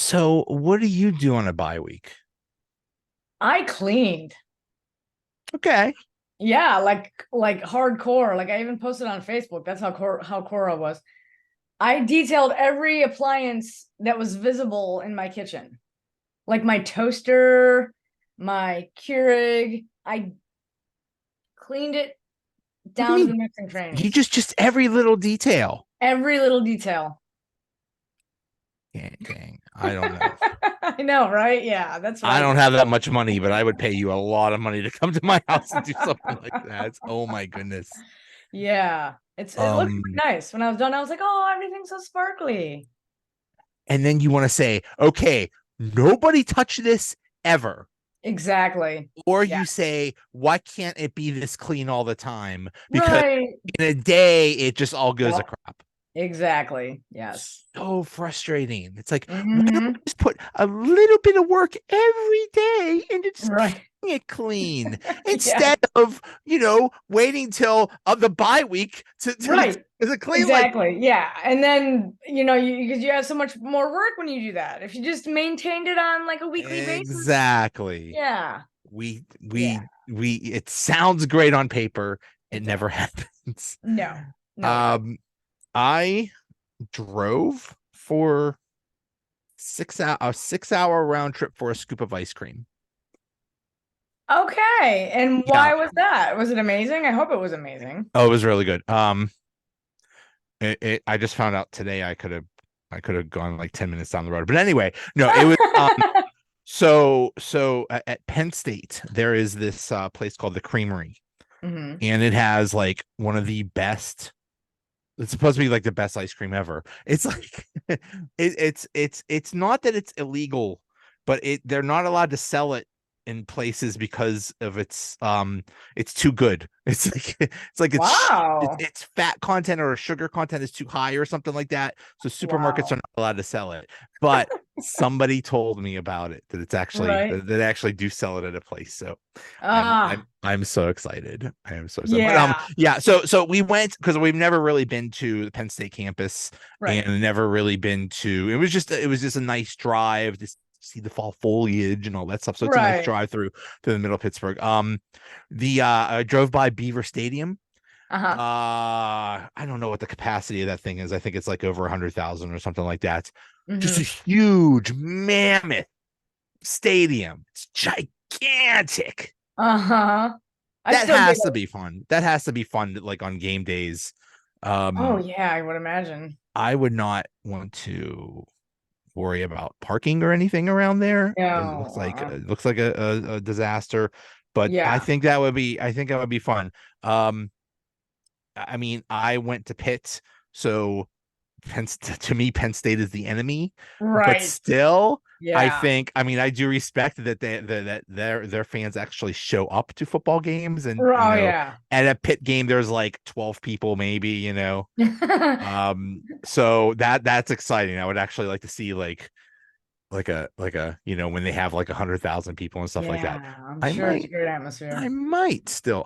So what do you do on a bye week? I cleaned. Okay. Yeah, like hardcore. Like I even posted on Facebook. That's how Cora was. I detailed every appliance that was visible in my kitchen. Like my toaster, my Keurig. I cleaned it What do you down to mean? the nooks and You crannies. just every little detail. Every little detail. Dang. I don't know. I know, right? Yeah, that's what I I don't do. have that much money, but I would pay you a lot of money to come to my house and do something like that. Oh my goodness. Yeah. It looks Um, nice. When I was done, I was like, oh, everything's so sparkly. and then you want to say, okay, nobody touch this ever. Exactly. Or Yeah. you say, why can't it be this clean all the time? Because Right. in a day, it just all goes a Yep. crap. Exactly. Yes. So frustrating. It's like, why don't we Hmm. just put a little bit of work every day into just Right. keeping it clean Yeah. instead of, waiting till the bye week Right. to clean like Exactly. Yeah. And then, because you have so much more work when you do that. If you just maintained it on like a weekly basis. exactly. Yeah. We Yeah. it sounds great on paper. It It never does. happens. No. No, it doesn't. Um, I drove for a 6 hour round trip for a scoop of ice cream. Okay. And Yeah. why was that? Was it amazing? I hope it was amazing. Oh, it was really good. I just found out today I could have gone like 10 minutes down the road. But anyway, no, it was so at Penn State there is this place called the Creamery, Hmm. and it has like one of the best. It's supposed to be like the best ice cream ever. It's like it's not that it's illegal, but they're not allowed to sell it in places because of it's too good. Wow. It's fat content or sugar content is too high or something like that. So supermarkets are Wow. not allowed to sell it. But somebody told me about it that it's actually Right. that they actually do sell it at a place. So Ah, I'm so excited. I am so excited. But yeah. yeah, so we went because we've never really been to the Penn State campus Right. and never really been to it was just a nice drive to see the fall foliage and all that stuff. So it's a nice Right. drive through the middle of Pittsburgh. The I drove by Beaver Stadium. Uh-huh. I don't know what the capacity of that thing is. I think it's like over 100,000 or something like that. Just a Hmm. huge mammoth stadium. It's gigantic. Uh-huh. I That still get has to it. be fun. That has to be fun like on game days. Oh Um, yeah, I would imagine. I would not want to worry about parking or anything around there. It looks No. like a disaster, but Yeah. I think that would be fun. Um, I mean, I went to Pitt, so to me, Penn State is the enemy, but Right. still, I Yeah. think, I mean, I do respect that that their fans actually show up to football games, and Oh yeah. at a Pitt game, there's like 12 people, maybe. So that's exciting. I would actually like to see like a when they have like 100,000 people and stuff like that. Yeah, I'm I sure it's a might great I atmosphere. might still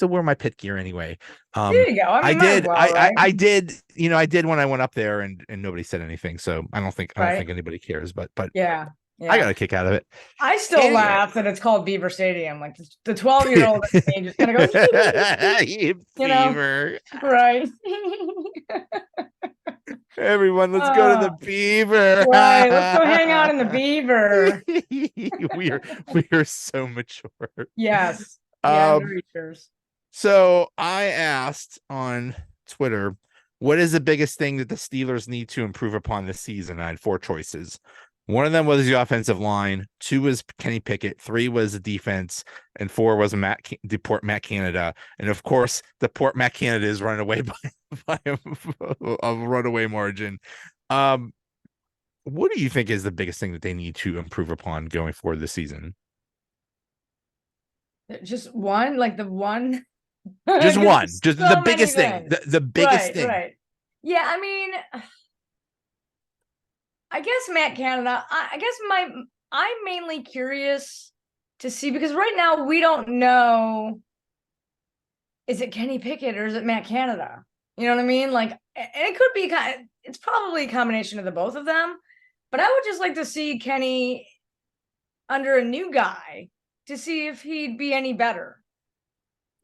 wear my Pitt gear anyway. There you go. I I mean, might as did well, right? I did I did when I went up there and nobody said anything. So I don't think Right. anybody cares, but Yeah. I got Yeah. a kick out of it. I still Anyway. laugh that it's called Beaver Stadium. Like the 12-year-old in me just kind of goes, you know, Fever. right. Everyone, let's go to the Oh, Beaver. right. Let's go hang out in the Beaver. we are we are so mature. Yes. Yeah, Um, very sure. so I asked on Twitter, what is the biggest thing that the Steelers need to improve upon this season? I had four choices. One of them was the offensive line. Two was Kenny Pickett. Three was the defense, and four was deport Matt Canada. And of course, deport Matt Canada is running away by a runaway margin. Um, what do you think is the biggest thing that they need to improve upon going forward this season? Just one, like the one, Just because one, there's just the so many biggest thing, things. the biggest Right, thing. right. Yeah, I mean, I guess Matt Canada. I guess I'm mainly curious to see because right now we don't know, is it Kenny Pickett or is it Matt Canada? You know what I mean? Like, and it could be it's probably a combination of the both of them. But I would just like to see Kenny under a new guy to see if he'd be any better.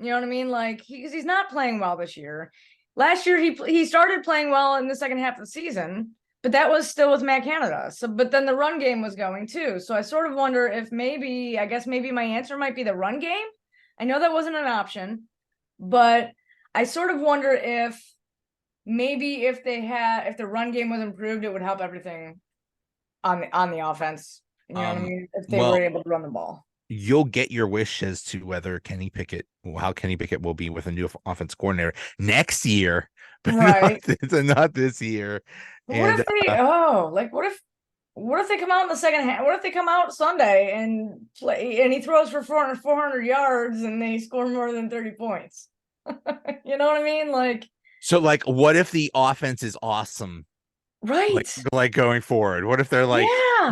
You know what I mean? Like he's not playing well this year. Last year he started playing well in the second half of the season, but that was still with Matt Canada. So, but then the run game was going too. So I sort of wonder if maybe my answer might be the run game. I know that wasn't an option, but I sort of wonder if maybe if the run game was improved, it would help everything on the offense. You know what I mean? If they were able to run the ball. You'll get your wish as to whether how Kenny Pickett will be with a new offense coordinator next year, but right. not this year. But what if they what if they come out in the second half? What if they come out Sunday and play and he throws for 400 yards and they score more than 30 points? You know what I mean? What if the offense is awesome? Right. Like going forward. What if they're like,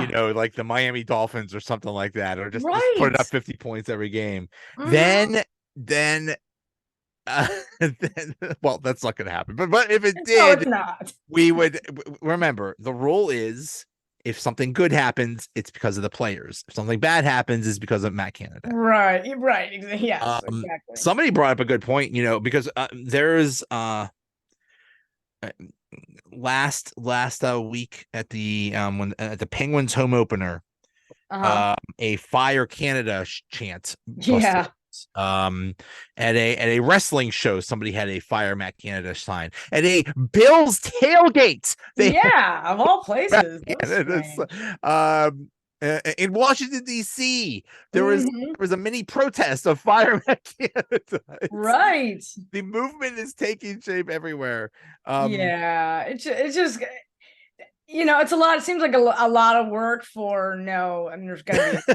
yeah. like the Miami Dolphins or something like that, or just right. put up 50 points every game? Mhm. Then well, that's not going to happen. But if it No, did, it's not. we would remember the rule is if something good happens, it's because of the players. If something bad happens, it's because of Matt Canada. Right. Yes, exactly. Somebody brought up a good point, because there's last week at the when at the Penguins home opener, a Fire Canada chant Yeah. at a wrestling show, somebody had a Fire Matt Canada sign. At a Bills tailgate, of all places. In Washington D.C., there was a mini protest of Fire Matt Canada. Right. The movement is taking shape everywhere. It's just it's a lot. It seems like a lot of work for no. I mean, there's gonna be,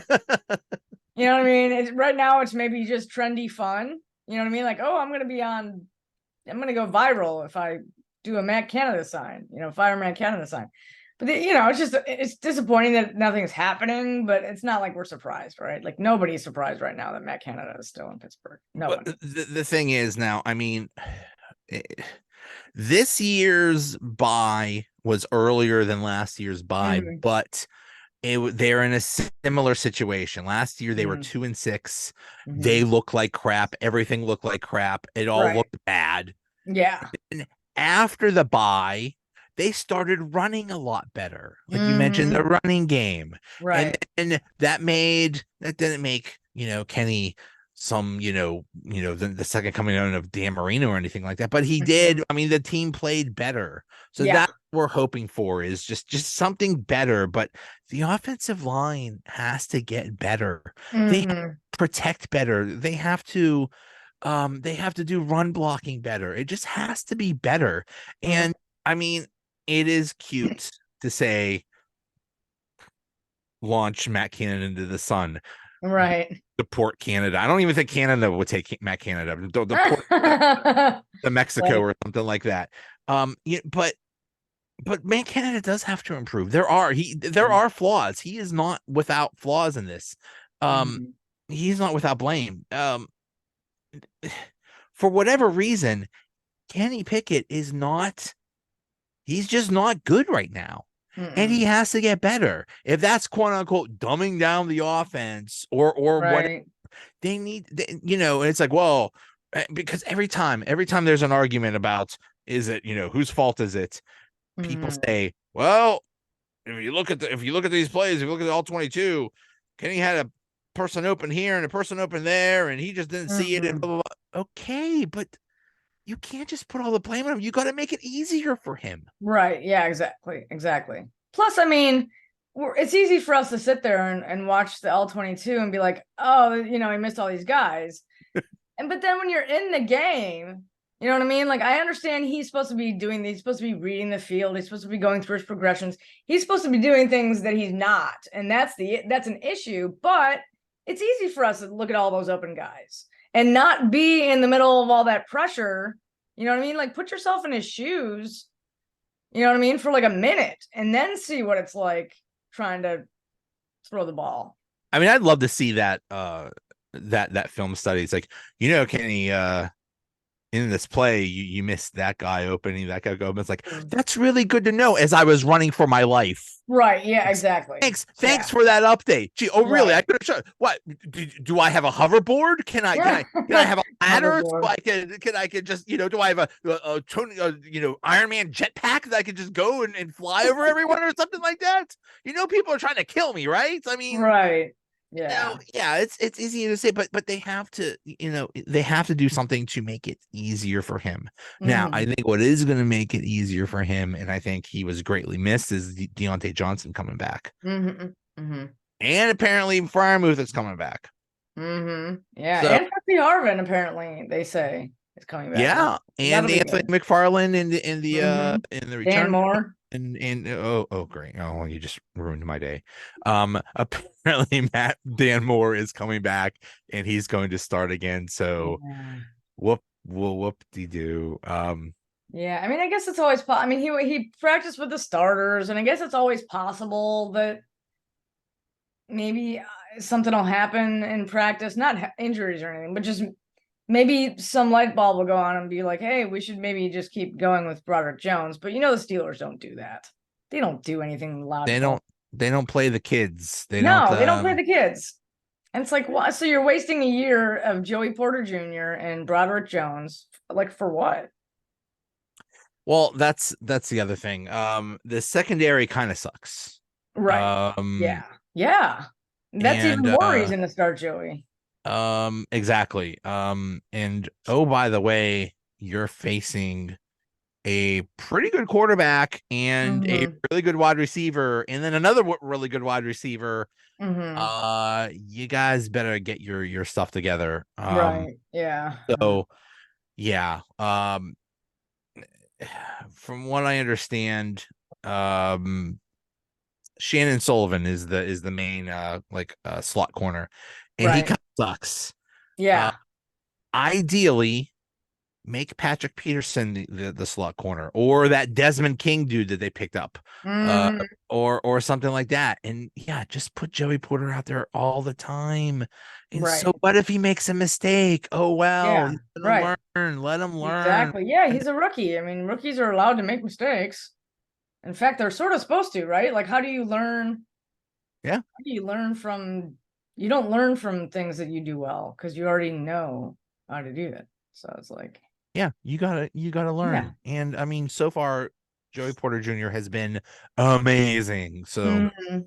you know what I mean. Right now, it's maybe just trendy fun. You know what I mean? Like, oh, I'm gonna go viral if I do a Matt Canada sign. Fire Matt Canada sign. But it's disappointing that nothing's happening. But it's not like we're surprised, right? Like nobody's surprised right now that Matt Canada is still in Pittsburgh. No one. The thing is now, I mean, this year's bye was earlier than last year's bye, but they're in a similar situation. Last year they were 2-6. They look like crap. Everything looked like crap. It all looked bad. Yeah. And after the bye, they started running a lot better. Like you mentioned, the running game. Right. And that didn't make, Kenny some, the second coming out of Dan Marino or anything like that. But he did. I mean, the team played better. So that's what we're hoping for is just something better. But the offensive line has to get better. They have to protect better. They have to do run blocking better. It just has to be better. And I mean, it is cute to say launch Matt Canada into the sun. Right. Deport Canada. I don't even think Canada would take Matt Canada. Deport to Mexico or something like that. But Matt Canada does have to improve. There are flaws. He is not without flaws in this. He's not without blame. For whatever reason, Kenny Pickett is not. He's just not good right now. And he has to get better. If that's quote unquote dumbing down the offense or what they need, it's like, well, because every time there's an argument about is it, whose fault is it? People say, well, if you look at these plays, if you look at all 22, Kenny had a person open here and a person open there, and he just didn't see it. And blah, blah, blah. Okay, but you can't just put all the blame on him. You got to make it easier for him. Right. Yeah, exactly. Plus, I mean, it's easy for us to sit there and watch the L-22 and be like, oh, he missed all these guys. But then when you're in the game, you know what I mean? Like, I understand he's supposed to be he's supposed to be reading the field. He's supposed to be going through his progressions. He's supposed to be doing things that he's not. And that's an issue. But it's easy for us to look at all those open guys and not be in the middle of all that pressure. You know what I mean? Like, put yourself in his shoes, you know what I mean, for like a minute and then see what it's like trying to throw the ball. I mean, I'd love to see that that film study. It's like, Kenny, in this play, you missed that guy opening, that guy open. It's like, Mm. that's really good to know as I was running for my life. Right. Yeah, exactly. Thanks Yeah. for that update. Gee, oh really? I Right. could have shown. What do I have a hoverboard? Can I have a ladder so Hoverboard. I can just do I have a Tony Iron Man jetpack that I could just go and fly over everyone or something like that? People are trying to kill me, right? I mean, Right. Yeah. yeah, it's easy to say, but they have to, they have to do something to make it easier for him. Now, I Hmm. think what is going to make it easier for him, and I think he was greatly missed, is Deontay Johnson coming back, Hmm. Hmm. and apparently Fryermuth is coming back. Yeah. So And Jesse Harvin, apparently, they say is coming back. yeah, and That'll be Anthony good. McFarland in the Dan return. Moore. And oh great. Oh, you just ruined my day. Apparently Dan Moore is coming back and he's going to start again. So Yeah. whoop-de-doo. Yeah, I mean, I guess it's always I mean, he practiced with the starters, and I guess it's always possible that maybe something will happen in practice, not injuries or anything, but just maybe some light bulb will go on and be like, "Hey, we should maybe just keep going with Broderick Jones." But the Steelers don't do that. They don't do anything they logical. don't they don't play the kids. They don't No, they don't play the kids. And it's like, what? So you're wasting a year of Joey Porter Jr. and Broderick Jones, like for what? well, that's the other thing. The secondary kind of sucks. Right. Um Yeah. Yeah. That's and even more reason to start Joey. exactly. And oh, by the way, you're facing a pretty good quarterback and a Hmm. really good wide receiver, and then another really good wide receiver. Hmm. You guys better get your stuff together. Right. Yeah. So yeah. From what I understand, um, Shannon Sullivan is the main slot corner, and he Right. kind of sucks. Uh, Yeah. ideally, make Patrick Peterson the slot corner, or that Desmond King dude that they picked up, uh, Hmm. or something like that. And yeah, just put Joey Porter out there all the time. And so Right. what if he makes a mistake? Oh well, Yeah. he's gonna Right. learn. Let him learn. Exactly. Yeah, he's a rookie. I mean, rookies are allowed to make mistakes. In fact, they're sort of supposed to, right? Like, how do you learn? Yeah, How do you learn from? You don't learn from things that you do well because you already know how to do it. So it's like, yeah, you gotta yeah. learn. And I mean, so far, Joey Porter Jr. has been amazing. So Hmm.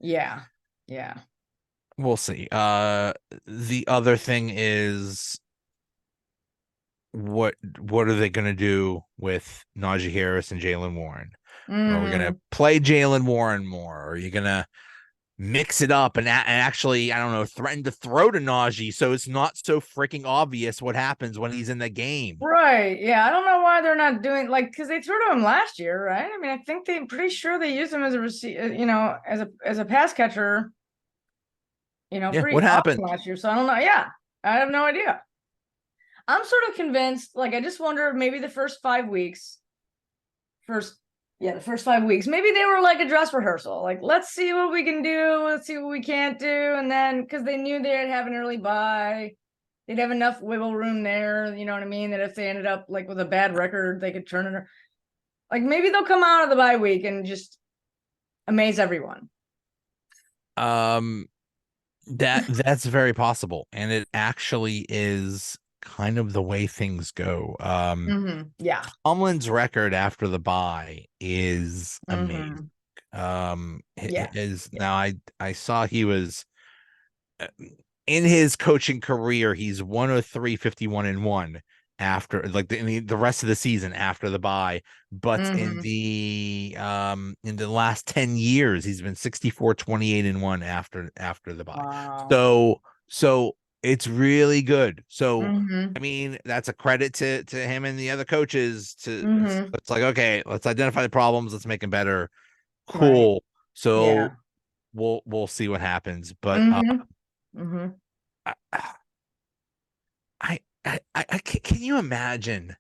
Yeah. Yeah. we'll see. The other thing is what are they going to do with Najee Harris and Jalen Warren? Are we going to Hmm. play Jalen Warren more? Are you going to mix it up and actually, I don't know, threaten to throw to Najee so it's not so freaking obvious what happens when he's in the game? Right. Yeah. I don't know why they're not doing like because they threw to him last year, right? I mean, I think they're pretty sure they used him as a as a pass catcher, Yeah, pretty what often happened? last year. So I don't know. Yeah. I have no idea. I'm sort of convinced, like I just wonder if maybe the first the first 5 weeks, maybe they were like a dress rehearsal. Like, let's see what we can do, let's see what we can't do. And then because they knew they'd have an early bye, they'd have enough wiggle room there, you know what I mean? That if they ended up like with a bad record, they could turn it. Like maybe they'll come out of the bye week and just amaze everyone. Um, that's very possible, and it actually is kind of the way things go. Yeah. Tomlin's record after the bye is amazing. Hmm. It Yeah. is Yeah. now I saw he was uh, in his coaching career, he's 103, 51-1 after like the rest of the season after the bye. But Hmm. in the last 10 years, he's been 64, 28-1 after the bye. Wow. So it's really good. So Hmm. I mean, that's a credit to him and the other coaches to Hmm. it's like, okay, let's identify the problems, let's make them better. Right. Cool. So Yeah. we'll see what happens. But Hmm. Hmm. I, can you imagine?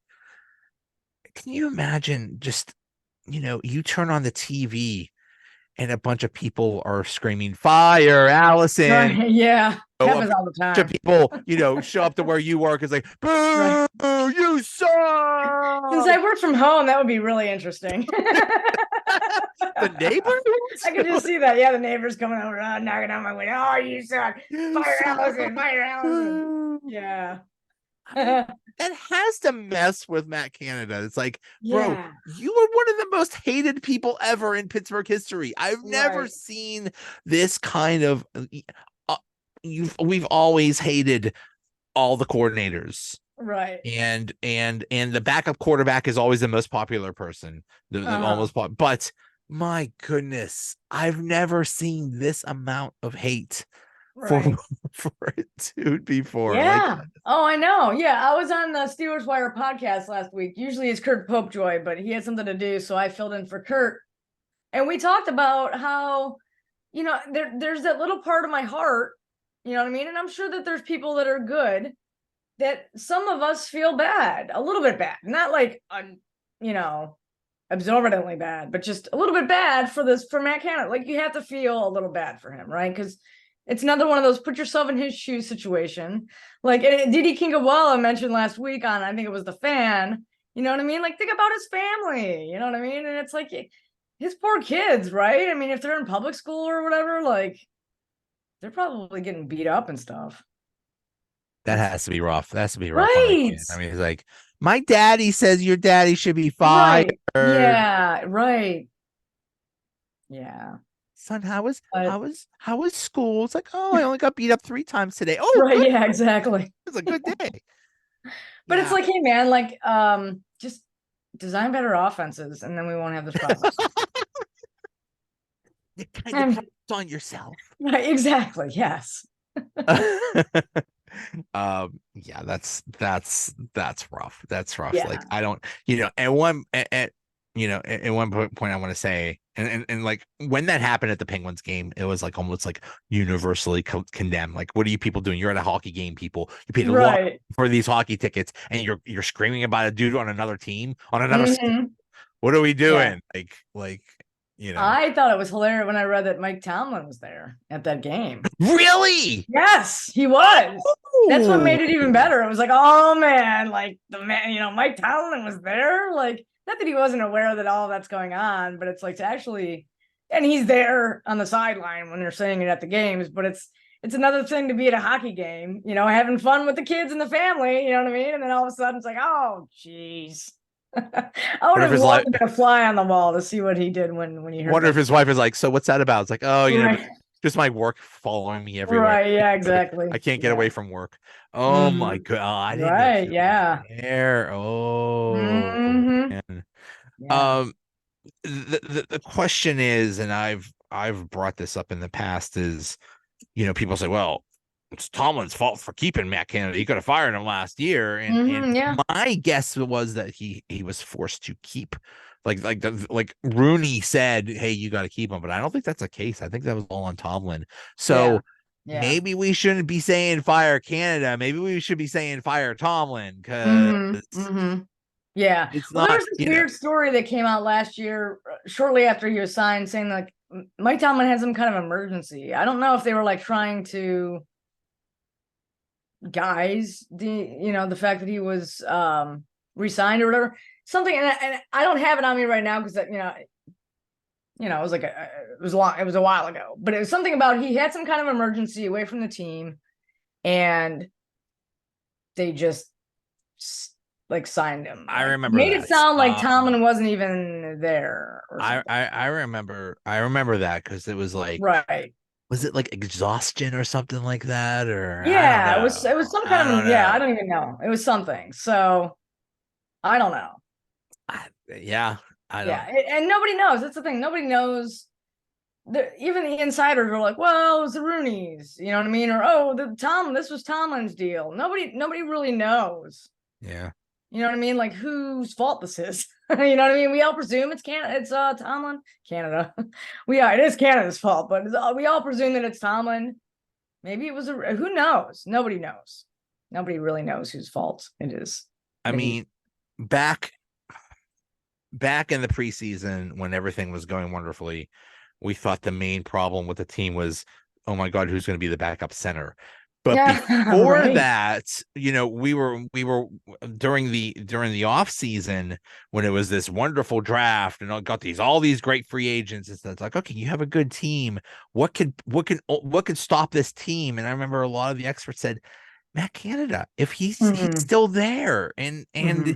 Can you imagine just you turn on the TV and a bunch of people are screaming, "Fire, Allison!" Right. Yeah. So a Happens all the bunch of time. people, show up to where you work. It's like, Right. "Boo, you Since suck!" I work from home, that would be really interesting. The I could just neighbors. see that. Yeah, the neighbors coming over, knocking on my window. Oh, you suck. You Fire suck. Allison. Fire Allison. Yeah. I mean, that has to mess with Matt Canada. It's like, bro, Yeah. you are one of the most hated people ever in Pittsburgh history. I've never Right. seen this kind of. We've always hated all the coordinators, Right. and the backup quarterback is always the most popular person, the almost. But my goodness, I've never seen this amount of hate for Right. for a dude before. Like, Yeah. Oh, I know. Yeah. I was on the Steelers Wire podcast last week. Usually it's Kurt Popejoy, but he had something to do. So I filled in for Kurt. And we talked about how, there's that little part of my heart, you know what I mean? And I'm sure that there's people that are good, that some of us feel bad, a little bit bad, not like, absorbently bad, but just a little bit bad for Matt Canada. Like, you have to feel a little bad for him, right? Because it's another one of those put yourself in his shoes situation. Like Didi Kinkawala mentioned last week on, I think it was The Fan, you know what I mean? Like, think about his family, you know what I mean? And it's like his poor kids, right? I mean, if they're in public school or whatever, like, they're probably getting beat up and stuff. that has to be rough. That has to be rough on a Right. kid. I mean, it's like, my daddy says your daddy should be fired. Right. Yeah. Right. Yeah. Son, how But was school? It's like, oh, I only got beat up 3 times today. Oh, right. good. Yeah. Exactly. It was a good day. But it's Yeah. like, hey, man, like, just design better offenses, and then we won't have this problem. You kind of on yourself. Right. Exactly. Yes. Yeah, that's rough. That's rough. Yeah. Like, I don't, at one point I want to say, and like, when that happened at the Penguins game, it was like almost like universally condemned. Like, what are you people doing? You're at a hockey game, people. You paid a lot Right. for these hockey tickets, and you're screaming about a dude on another team, on another. Mhm. What are we Yeah. doing? Like, I thought it was hilarious when I read that Mike Tomlin was there at that game. Really? Yes, he was. That's what made it even better. It was like, oh man, like the man, Mike Tomlin was there. Like, not that he wasn't aware that all that's going on, but it's like, to actually, and he's there on the sideline when they're saying it at the games. But it's another thing to be at a hockey game, having fun with the kids and the family. You know what I mean? And then all of a sudden, it's like, oh, geez. I would have loved to fly on the wall to see what he did when he heard. Wonder if his wife is like, so what's that about? It's like, oh, right. just my work following me everywhere. Right. Yeah. Exactly. I can't get away from work. Oh my God! I didn't right. know Yeah. there. Oh. Mm-hmm. Yeah. The question is, and I've brought this up in the past, is, people say, well, it's Tomlin's fault for keeping Matt Canada. He could have fired him last year, and yeah. my guess was that he was forced to keep, like Rooney said, hey, you got to keep him, but I don't think that's the case. I think that was all on Tomlin. So maybe we shouldn't be saying fire Canada. Maybe we should be saying fire Tomlin, because yeah, it's well, not. There was this weird story that came out last year, shortly after he was signed, saying like Mike Tomlin had some kind of emergency. I don't know if they were like trying to guise the fact that he was re-signed or whatever, something. And I don't have it on me right now because it was like it was a while ago, but it was something about he had some kind of emergency away from the team, and they just like signed him. I remember made that. It sound like Tomlin wasn't even there. Or I remember that, because it was like, right. Was it like exhaustion or something like that? Or yeah, it was some kind of I don't even know. It was something. So I don't know. I don't. And nobody knows. That's the thing. Nobody knows. Even the insiders were like, well, it was the Rooneys, you know what I mean? Or this was Tomlin's deal. Nobody really knows. Yeah. You know what I mean? Like, whose fault this is. You know what I mean? We all presume it's Tomlin, Canada. It is Canada's fault, but we all presume that it's Tomlin. Maybe it was who knows? Nobody knows. Nobody really knows whose fault it is. I mean, back in the preseason, when everything was going wonderfully, we thought the main problem with the team was, oh my God, who's going to be the backup center? But Yeah, before right. that, we were during the off season when it was this wonderful draft and I got all these great free agents. It's like, okay, you have a good team. What could stop this team? And I remember a lot of the experts said Matt Canada, if he's Hmm. still there, and Hmm.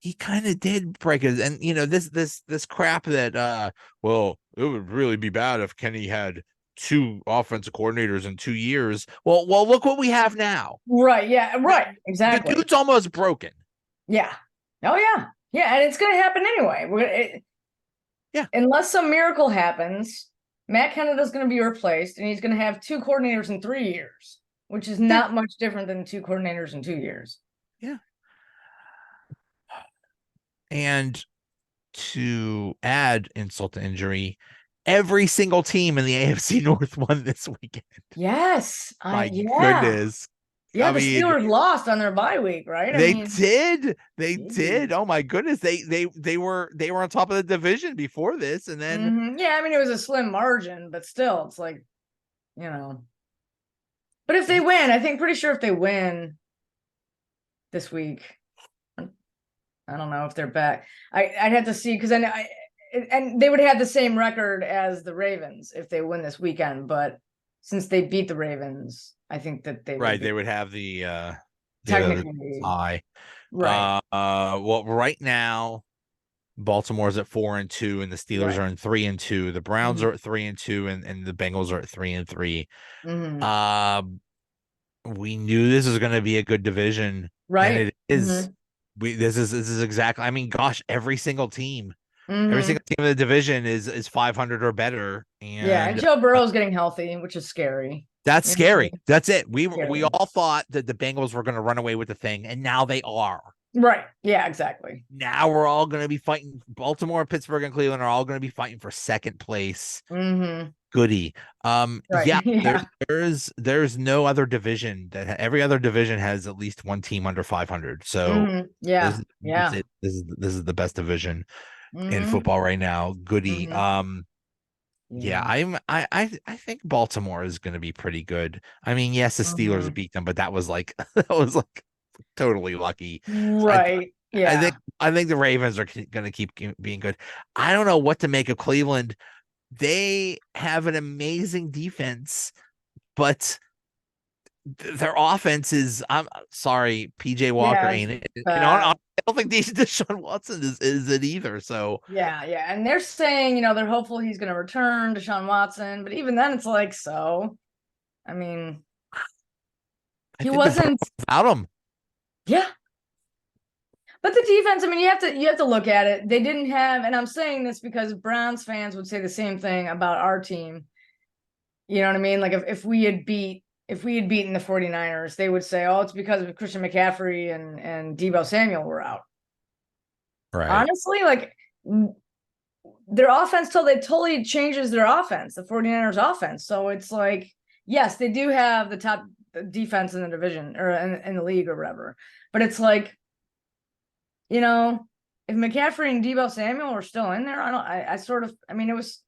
he kind of did break it. And this crap that well, it would really be bad if Kenny had two offensive coordinators in 2 years. Well, look what we have now. Right. Yeah. Right. The Exactly. dude's almost broken. Yeah. Oh yeah. Yeah, and it's gonna happen anyway. Yeah. Unless some miracle happens, Matt Canada's gonna be replaced, and he's gonna have two coordinators in 3 years, which is Yeah. not much different than two coordinators in 2 years. Yeah. And to add insult to injury, every single team in the AFC North won this weekend. Yes. My Yeah. goodness. Yeah, I the mean, Steelers lost on their bye week, right? I they mean, did. They geez. did. Oh my goodness. They were on top of the division before this, and then Yeah, I mean it was a slim margin, but still, it's like, you know. But if they win, I think pretty sure if they win this week, I don't know if they're back. I'd have to see because and they would have the same record as the Ravens if they win this weekend. But since they beat the Ravens, I think that they would right, be they would have the technically tie. right. Well, right now Baltimore's at 4-2, and the Steelers Right. are in 3-2. The Browns Hmm. are at 3-2, and the Bengals are at 3-3. Hmm. Um, we knew this was going to be a good division, and Right. it Hmm. is. This is exactly. I mean, gosh, every Hmm. single team in the division is 500 or better, Yeah, and and Joe Burrow's getting healthy, which is scary. that's You know what I scary. mean? That's it. We Scary. all thought that the Bengals were going to run away with the thing, and now they are. Right. Yeah, exactly. Now we're all going to be fighting. Baltimore, Pittsburgh, and Cleveland are all going to be fighting for second place. Hmm. Goody. Right. Yeah, Yeah. there's no other division every other division has at least one team under 500. So Yeah. this Yeah. is this is the best division in Hmm. football right now. Goody. Hmm. Yeah, Yeah. I think Baltimore is going to be pretty good. I mean, yes, the Steelers Hmm. beat them, but that was like that was like totally lucky. I Right. I Yeah. think the Ravens are going to keep being good. I don't know what to make of Cleveland. They have an amazing defense, but their offense is. I'm sorry, PJ Walker Yeah. It's ain't it. I bad. don't think Deshaun Watson is it either. So Yeah. Yeah. And they're saying, they're hopeful he's going to return to Deshaun Watson. But even then, it's like, so, I mean, I he think the Browns wasn't, without him. yeah. But the defense, I mean, you have to look at it. They didn't have, and I'm saying this because Browns fans would say the same thing about our team. You know what I mean? Like if we had beaten the 49ers, they would say, "Oh, it's because of Christian McCaffrey and Deebo Samuel were out." Right. Honestly, like their offense they totally changes their offense, the 49ers offense. So it's like, yes, they do have the top defense in the division or in the league or whatever. But it's like, if McCaffrey and Deebo Samuel were still in there, I sort of, I mean, it was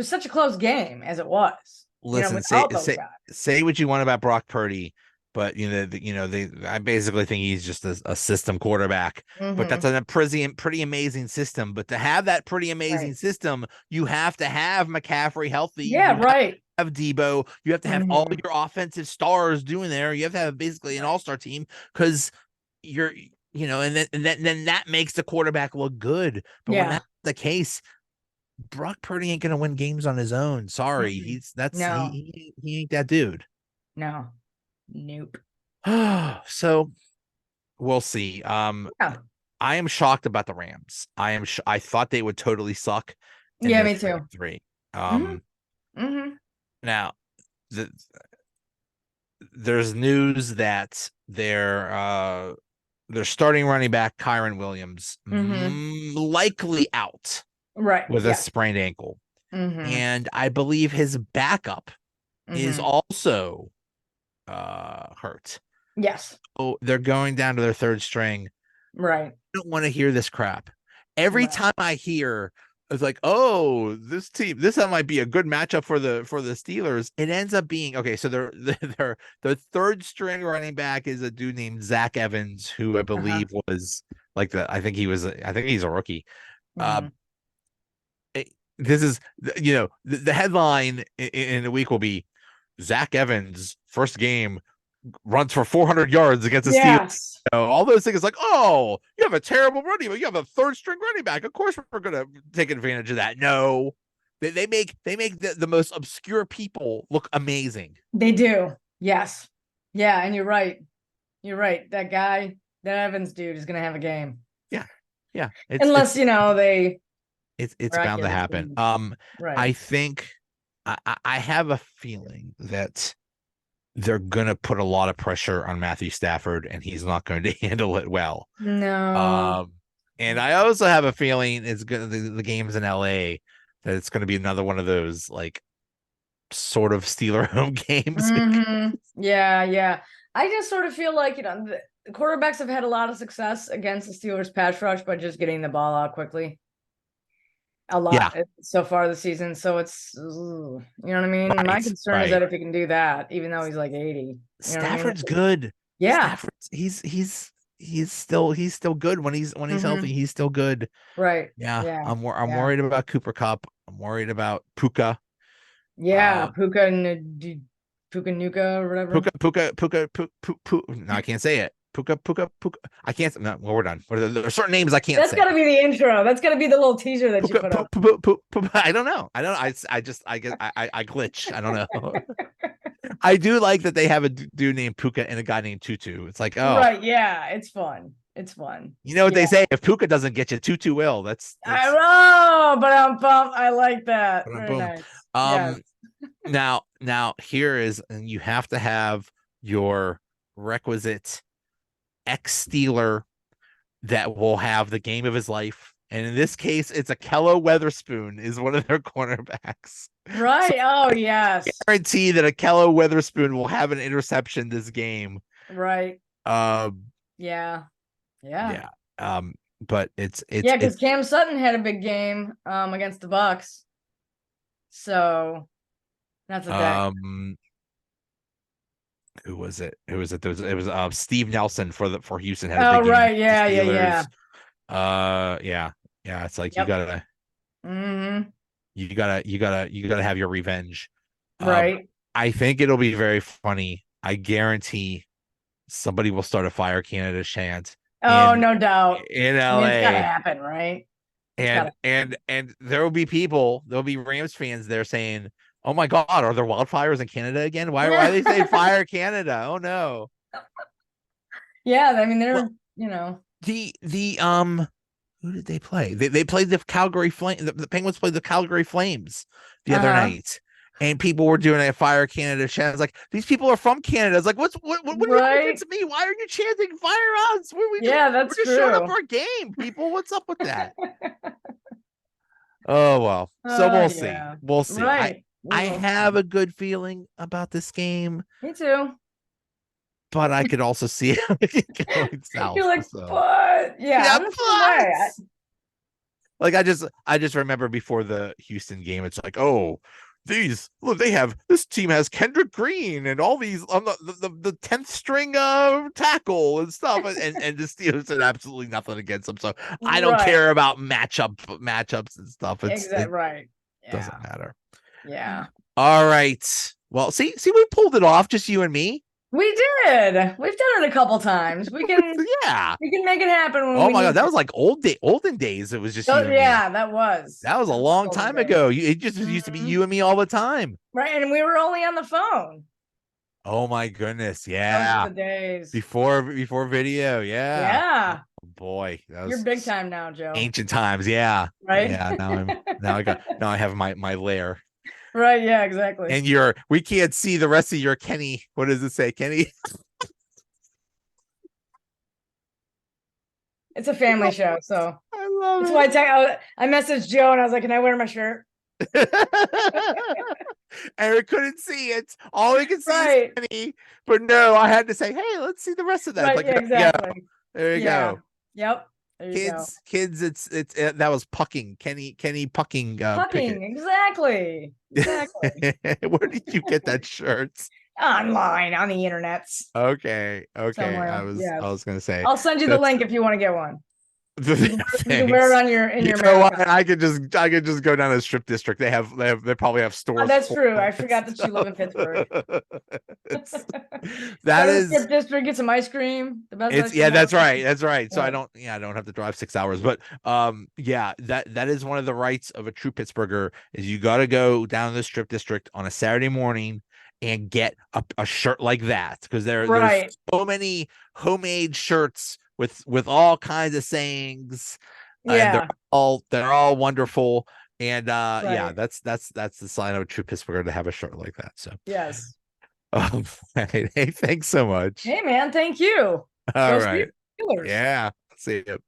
such a close game as it was, Listen, without those guys. say what you want about Brock Purdy, but I basically think he's just a system quarterback. But that's Hmm. a pretty amazing system. But to have that pretty amazing Right. system, you have to have McCaffrey healthy. Yeah, You right. have Debo. You have to have all Hmm. your offensive stars doing there. You have to have basically an Right. all-star team because you're and then that makes the quarterback look good. But when Yeah. that's the case, Brock Purdy ain't gonna win games on his own. Sorry, Mm-mm. he's that's No, he ain't that dude. no, nope. So we'll see. Yeah. I am shocked about the Rams. I thought they would totally suck, and Yeah, they're me three too. and three. Hmm. Hmm. Now the, there's news that their starting running back Kyron Williams Hmm. likely out Right. with a Yeah. sprained ankle, Hmm. and I believe his backup is Hmm. also hurt. Yes. Oh, they're going down to their third string. Right. I don't want to hear this crap. Every Right. time I hear it's like, oh, this might be a good matchup for the Steelers. It ends up being okay. So their third string running back is a dude named Zach Evans, who I Uh-huh. believe was like I think he's a rookie. Uh, Mhm. this is the headline in the week will be Zach Evans first game runs for 400 yards against the Steelers. Yes. All those things like, oh, you have a terrible running back. You have a third string running back. Of course, we're going to take advantage of that. No, they make the most obscure people look amazing. They do. Yes. Yeah, and you're right. You're right. That guy, that Evans dude, is gonna have a game. Yeah, yeah. Unless, they It's bound to happen. miraculously. Right. I think I have a feeling that they're gonna put a lot of pressure on Matthew Stafford, and he's not going to handle it well. No. And I also have a feeling it's gonna the games in LA that it's gonna be another one of those like sort of Steeler home games. Yeah, yeah. I just sort of feel like, the quarterbacks have had a lot of success against the Steelers pass rush by just getting the ball out quickly. A lot so far this season. So it's, you know what I mean? Right, My concern is that if he can do that, even though he's like 80, you know what I mean? Stafford's good. Yeah. Stafford's he's still good when he's healthy. He's still good. Right. Yeah. Yeah. I'm Yeah. worried about Cooper Kupp. I'm worried about Puka. Yeah. Puka Nuka or whatever. Puka. No, I can't say it. Puka. I can't. No, well, we're done. There are certain names I can't That's say. got to be the intro. That's got to be the little teaser that you put up. I don't know. I guess I glitch. I don't know. I do like that they have a dude named Puka and a guy named Tutu. It's like, oh, right. Yeah. It's fun. It's fun. You know what they say? If Puka doesn't get you, Tutu will. I know, but I'm pumped. I like that. Very boom. nice. Yes. Now here is, and you have to have your requisite ex-Steeler that will have the game of his life. And in this case, it's Akello Weatherspoon is one of their cornerbacks. Right. So yes. I guarantee that Akello Weatherspoon will have an interception this game. Right. Yeah. But it's because Cam Sutton had a big game against the Bucks. So that's a thing. Who was it? It was Steve Nelson for Houston had a big game. Right. Yeah. Yeah. It's like you gotta have your revenge. Right. I think it'll be very funny. I guarantee somebody will start a Fire Canada chant. No doubt. In LA. It's gotta happen, right? And there'll be Rams fans there saying, "Oh my God, are there wildfires in Canada again? Why are they saying Fire Canada? Oh no." Yeah, I mean they're who did they play? They played the Calgary Flame. The Penguins played the Calgary Flames the other night, and people were doing a Fire Canada chant. It's like, these people are from Canada. It's like, what against me? Why are you chanting Fire us? We're just showing up for a game, people. What's up with that? Oh well. So we'll see. We'll see. Right. I have a good feeling about this game. Me too. But I could also see it going south. You're like, but yeah, like I just remember before the Houston game, it's like, oh, this team has Kendrick Green and all these on the 10th string tackle and stuff, and the Steelers had absolutely nothing against them. So I don't care about matchups and stuff. Right. Doesn't matter. Yeah. All right. Well, see, we pulled it off, just you and me. We did. We've done it a couple times. We can we can make it happen. Oh my God, that was like olden days. It was just that was a long time ago. It just used to be you and me all the time. Right, and we were only on the phone. Oh my goodness, yeah. Those were the days. Before video, yeah. Yeah. Oh boy, you're big time now, Joe. Ancient times, yeah. Right. Yeah. Now I have my lair. Right. Yeah. Exactly. And we can't see the rest of your Kenny. What does it say, Kenny? It's a family show, so I love that's it. why I messaged Joe and I was like, "Can I wear my shirt?" Eric couldn't see it. All he could see is Kenny. But no, I had to say, "Hey, let's see the rest of that." Right, exactly. There you go. Yep. There you go. Kids, that was Pucking, Kenny Pucking Pickett. Pucking, exactly. Exactly. Where did you get that shirt? Online on the internets Okay, somewhere. I Yes. was gonna say I'll send you the that's link if you want to get one. You can wear it thanks. on your in You your know what? marathon. I could just go down to the strip district. They probably have Oh, stores. that's full true. of I that forgot that you live in Pittsburgh. stuff. Go That to the strip is district, get some ice cream. The best ice it's cream yeah, ever. that's right. So Yeah. I don't have to drive 6 hours. But yeah, that is one of the rights of a true Pittsburgher is you gotta go down to the strip district on a Saturday morning and get a shirt like that because there's Right. so many homemade shirts with all kinds of sayings and Yeah. they're all wonderful. And yeah, Right. that's the sign of a true Pittsburgher to have a shirt like that. So Yes. hey, thanks so much. Hey man, thank you. All Go right. Steelers. Yeah. See you.